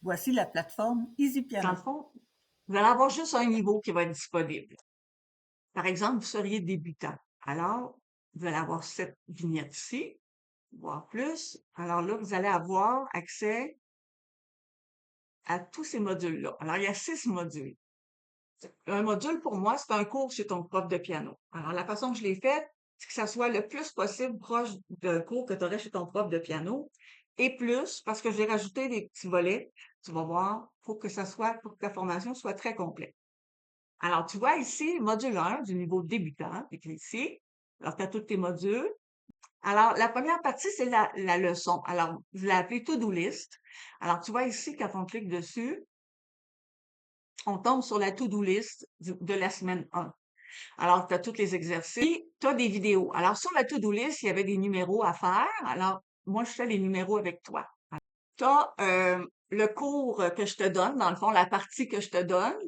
Voici la plateforme Easy Dans le Piano. fond, vous allez avoir juste un niveau qui va être disponible. Par exemple, vous seriez débutant. Alors, vous allez avoir cette vignette ici, voire plus. Alors là, vous allez avoir accès à tous ces modules-là. Alors, il y a 6 modules. Un module, pour moi, c'est un cours chez ton prof de piano. Alors, la façon que je l'ai faite, c'est que ça soit le plus possible proche d'un cours que tu aurais chez ton prof de piano. Et plus, parce que j'ai rajouté des petits volets, tu vas voir, pour que pour que ta formation soit très complète. Alors, tu vois ici, module 1 du niveau débutant, écrit ici. Alors, tu as tous tes modules. Alors, la première partie, c'est la leçon. Alors, je l'ai appelée To-Do List. Alors, tu vois ici, quand on clique dessus, on tombe sur la To-Do List de la semaine 1. Alors, tu as tous les exercices, tu as des vidéos. Alors, sur la to-do list, il y avait des numéros à faire. Alors, moi, je fais les numéros avec toi. Tu as le cours que je te donne, dans le fond, la partie que je te donne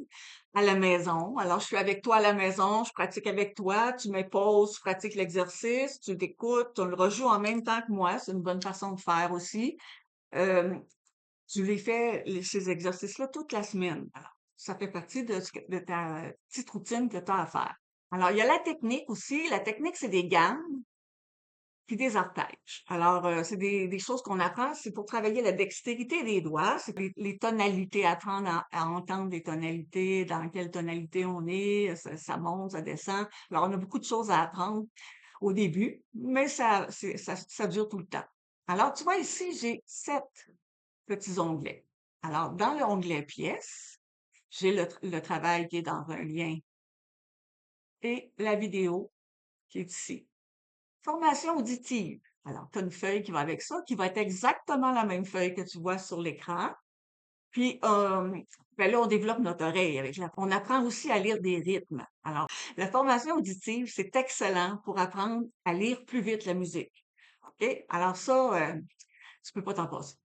à la maison. Alors, je suis avec toi à la maison, je pratique avec toi, tu mets pause, tu pratiques l'exercice, tu t'écoutes, tu le rejoues en même temps que moi. C'est une bonne façon de faire aussi. Euh, Tu les fais, ces exercices-là, toute la semaine. Alors, ça fait partie de ta petite routine que tu as à faire. Alors, il y a la technique aussi. La technique, c'est des gammes puis des arpèges. Alors, c'est des choses qu'on apprend. C'est pour travailler la dextérité des doigts. C'est les tonalités, apprendre à entendre des tonalités, dans quelle tonalité on est, ça monte, ça descend. Alors, on a beaucoup de choses à apprendre au début, mais ça dure tout le temps. Alors, tu vois ici, j'ai 7 petits onglets. Alors, dans l'onglet pièces, j'ai le travail qui est dans un lien et la vidéo qui est ici. Formation auditive. Alors, tu as une feuille qui va avec ça, qui va être exactement la même feuille que tu vois sur l'écran. Puis, ben là, on développe notre oreille avec on apprend aussi à lire des rythmes. Alors, la formation auditive, c'est excellent pour apprendre à lire plus vite la musique. OK? Alors ça, tu peux pas t'en passer.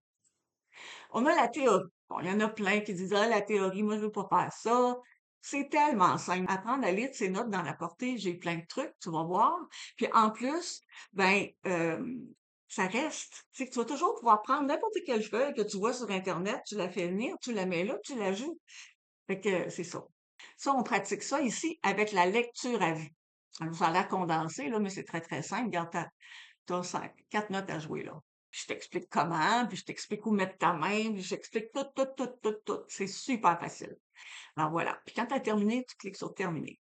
On a la théorie. Bon, il y en a plein qui disent, ah, la théorie, moi, je veux pas faire ça. C'est tellement simple. Apprendre à lire ses notes dans la portée, j'ai plein de trucs, tu vas voir. Puis en plus, ben, ça reste. C'est que tu vas toujours pouvoir prendre n'importe quelle feuille que tu vois sur Internet, tu la fais venir, tu la mets là, tu la joues. Fait que c'est ça. Ça, on pratique ça ici avec la lecture à vue. Alors, ça a l'air condensé, là, mais c'est très, très simple. Regarde, t'as 4 notes à jouer, là. Puis je t'explique comment, puis je t'explique où mettre ta main, puis je t'explique tout, tout, tout, tout, tout. C'est super facile. Alors voilà. Puis quand tu as terminé, tu cliques sur terminer.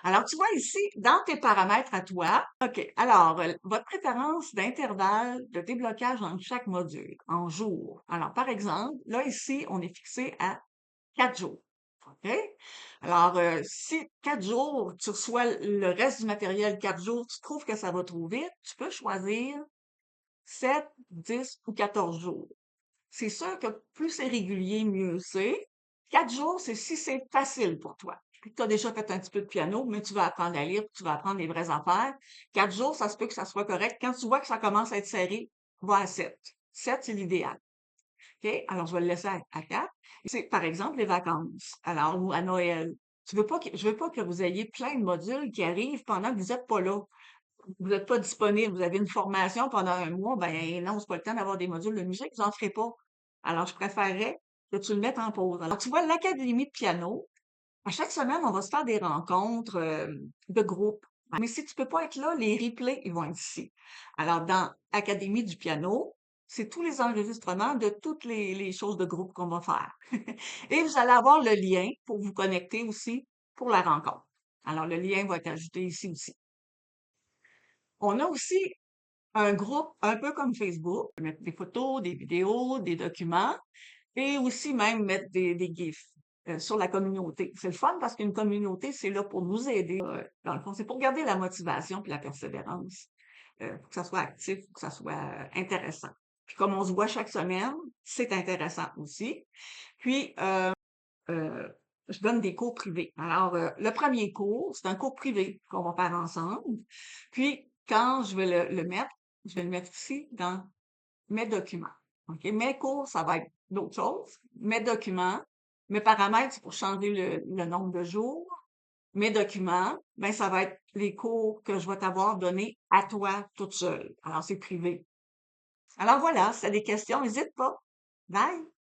Alors, tu vois ici, dans tes paramètres à toi, OK. Alors, votre préférence d'intervalle de déblocage entre chaque module en jours. Alors, par exemple, là, ici, on est fixé à 4 jours. OK? Alors, si 4 jours, tu reçois le reste du matériel 4 jours, tu trouves que ça va trop vite, tu peux choisir 7, 10 ou 14 jours. C'est sûr que plus c'est régulier, mieux c'est. 4 jours, c'est si c'est facile pour toi. Puis tu as déjà fait un petit peu de piano, mais tu vas apprendre à lire, puis tu vas apprendre les vraies affaires. 4 jours, ça se peut que ça soit correct. Quand tu vois que ça commence à être serré, va à 7. 7, c'est l'idéal. OK? Alors, je vais le laisser à 4. C'est, par exemple, les vacances. Alors, ou à Noël. Je veux pas que vous ayez plein de modules qui arrivent pendant que vous n'êtes pas là. Vous n'êtes pas disponible, vous avez une formation pendant un mois, ben non, c'est pas le temps d'avoir des modules de musique, vous en ferez pas. Alors, je préférerais que tu le mettes en pause. Alors, tu vois, l'Académie de piano, à chaque semaine, on va se faire des rencontres de groupe. Mais si tu peux pas être là, les replays, ils vont être ici. Alors, dans Académie du piano, c'est tous les enregistrements de toutes les choses de groupe qu'on va faire. Et vous allez avoir le lien pour vous connecter aussi pour la rencontre. Alors, le lien va être ajouté ici aussi. On a aussi un groupe un peu comme Facebook, mettre des photos, des vidéos, des documents et aussi même mettre des GIFs sur la communauté. C'est le fun parce qu'une communauté, c'est là pour nous aider. Dans le fond, c'est pour garder la motivation et la persévérance. Pour que ça soit actif, pour que ça soit intéressant. Puis comme on se voit chaque semaine, c'est intéressant aussi. Puis, euh, je donne des cours privés. Alors, le premier cours, c'est un cours privé qu'on va faire ensemble. Puis, quand je vais le mettre, je vais le mettre ici dans mes documents. OK? Mes cours, ça va être d'autres choses. Mes documents, mes paramètres, c'est pour changer le nombre de jours. Mes documents, ben, ça va être les cours que je vais t'avoir donnés à toi toute seule. Alors, c'est privé. Alors voilà, si tu as des questions, n'hésite pas. Bye!